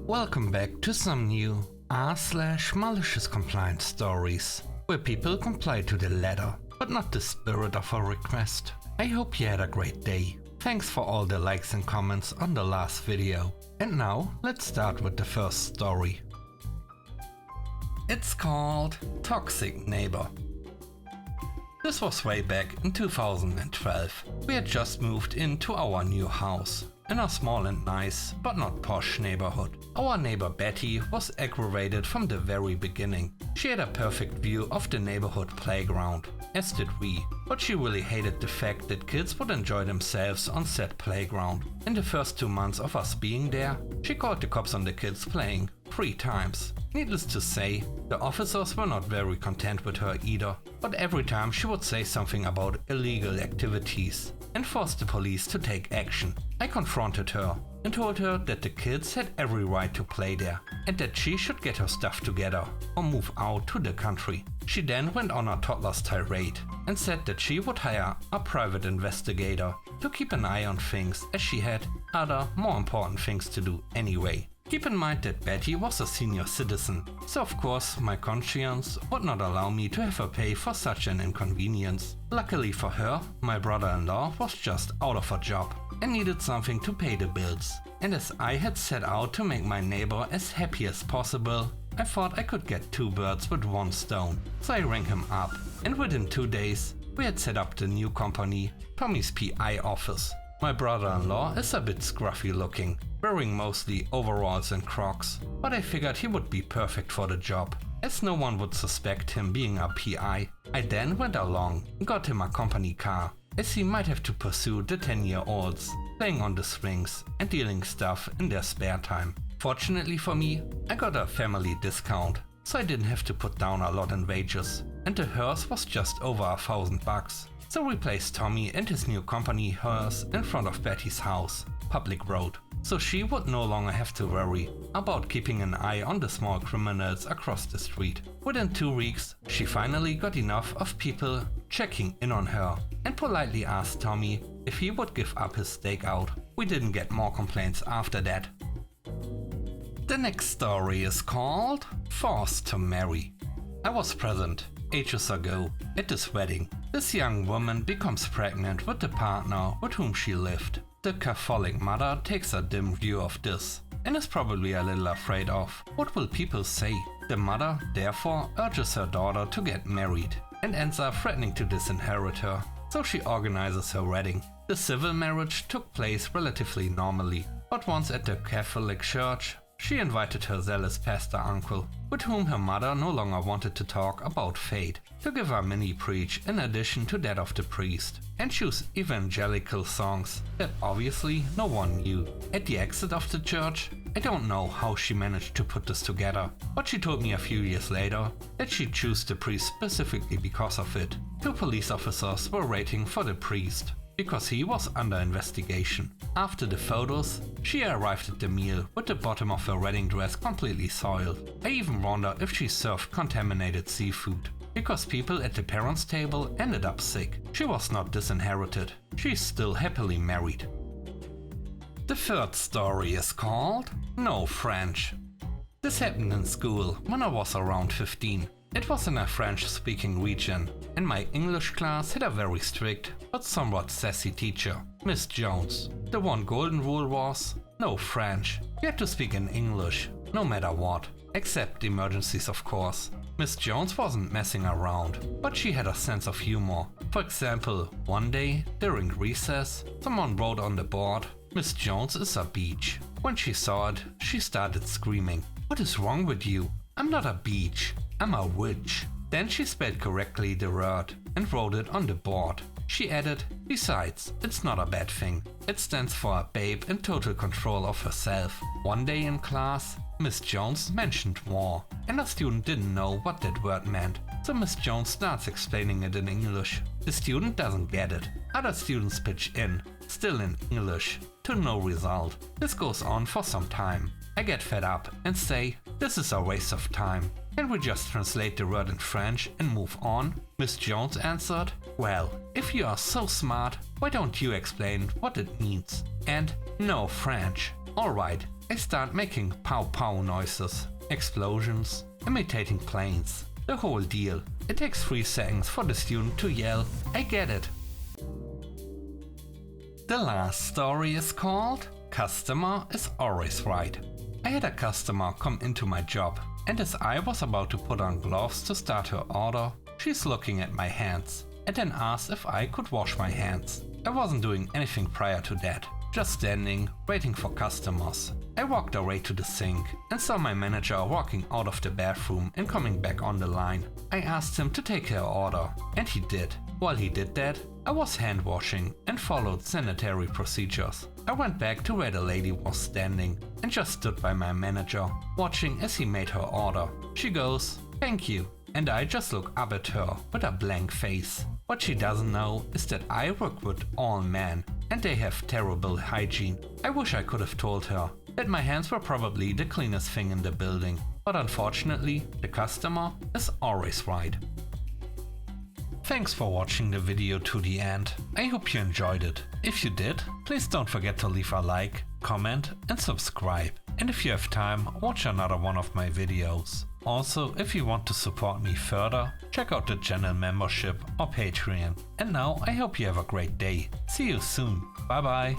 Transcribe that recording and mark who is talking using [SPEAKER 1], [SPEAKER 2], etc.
[SPEAKER 1] Welcome back to some new r/malicious compliance stories, where people comply to the letter, but not the spirit of a request. I hope you had a great day. Thanks for all the likes and comments on the last video. And now, let's start with the first story. It's called Toxic Neighbor. This was way back in 2012. We had just moved into our new house, in a small and nice, but not posh neighborhood. Our neighbor Betty was aggravated from the very beginning. She had a perfect view of the neighborhood playground, as did we, but she really hated the fact that kids would enjoy themselves on said playground. In the first 2 months of us being there, she called the cops on the kids playing 3 times. Needless to say, the officers were not very content with her either, but every time she would say something about illegal activities and forced the police to take action. I confronted her and told her that the kids had every right to play there and that she should get her stuff together or move out to the country. She then went on a toddler's tirade and said that she would hire a private investigator to keep an eye on things, as she had other more important things to do anyway. Keep in mind that Betty was a senior citizen, so of course my conscience would not allow me to have her pay for such an inconvenience. Luckily for her, my brother-in-law was just out of a job and needed something to pay the bills. And as I had set out to make my neighbor as happy as possible, I thought I could get 2 birds with 1 stone. So I rang him up, and within 2 days we had set up the new company, Tommy's PI office. My brother-in-law is a bit scruffy looking, wearing mostly overalls and Crocs, but I figured he would be perfect for the job, as no one would suspect him being a PI. I then went along and got him a company car, as he might have to pursue the 10-year-olds, playing on the swings and dealing stuff in their spare time. Fortunately for me, I got a family discount, so I didn't have to put down a lot in wages, and the hearse was just over $1,000. So we placed Tommy and his new company hearse in front of Betty's house, public road, so she would no longer have to worry about keeping an eye on the small criminals across the street. Within 2 weeks, she finally got enough of people checking in on her and politely asked Tommy if he would give up his stakeout. We didn't get more complaints after that. The next story is called Forced to Marry. I was present ages ago at this wedding. This young woman becomes pregnant with the partner with whom she lived. The Catholic mother takes a dim view of this and is probably a little afraid of what will people say. The mother therefore urges her daughter to get married and ends up threatening to disinherit her, so she organizes her wedding. The civil marriage took place relatively normally, but once at the Catholic church, she invited her zealous pastor uncle, with whom her mother no longer wanted to talk about fate, to give a mini preach in addition to that of the priest, and choose evangelical songs that obviously no one knew. At the exit of the church, I don't know how she managed to put this together, but she told me a few years later that she chose the priest specifically because of it. 2 police officers were waiting for the priest, because he was under investigation. After the photos, she arrived at the meal with the bottom of her wedding dress completely soiled. I even wonder if she served contaminated seafood, because people at the parents' table ended up sick. She was not disinherited. She's still happily married. The third story is called No French. This happened in school when I was around 15. It was in a French-speaking region, and my English class had a very strict but somewhat sassy teacher, Miss Jones. The one golden rule was no French. You had to speak in English, no matter what, except emergencies of course. Miss Jones wasn't messing around, but she had a sense of humor. For example, one day, during recess, someone wrote on the board, "Miss Jones is a beach." When she saw it, she started screaming, "What is wrong with you? I'm not a beach, I'm a witch." Then she spelled correctly the word and wrote it on the board. She added, "Besides, it's not a bad thing. It stands for a babe in total control of herself." One day in class, Miss Jones mentioned war, and a student didn't know what that word meant. So Miss Jones starts explaining it in English. The student doesn't get it. Other students pitch in, still in English, to no result. This goes on for some time. I get fed up and say, "This is a waste of time. Can we just translate the word in French and move on?" Miss Jones answered, "Well, if you are so smart, why don't you explain what it means?" And no French. Alright, I start making pow pow noises, explosions, imitating planes, the whole deal. It takes 3 seconds for the student to yell, "I get it." The last story is called Customer is Always Right. I had a customer come into my job, and as I was about to put on gloves to start her order, she's looking at my hands and then asked if I could wash my hands. I wasn't doing anything prior to that, just standing, waiting for customers. I walked away to the sink and saw my manager walking out of the bathroom and coming back on the line. I asked him to take her order, and he did. While he did that, I was hand washing and followed sanitary procedures. I went back to where the lady was standing and just stood by my manager, watching as he made her order. She goes, "Thank you," and I just look up at her with a blank face. What she doesn't know is that I work with all men and they have terrible hygiene. I wish I could have told her that my hands were probably the cleanest thing in the building, but unfortunately, the customer is always right. Thanks for watching the video to the end. I hope you enjoyed it. If you did, please don't forget to leave a like, comment and subscribe. And if you have time, watch another one of my videos. Also, if you want to support me further, check out the channel membership or Patreon. And now I hope you have a great day. See you soon. Bye bye.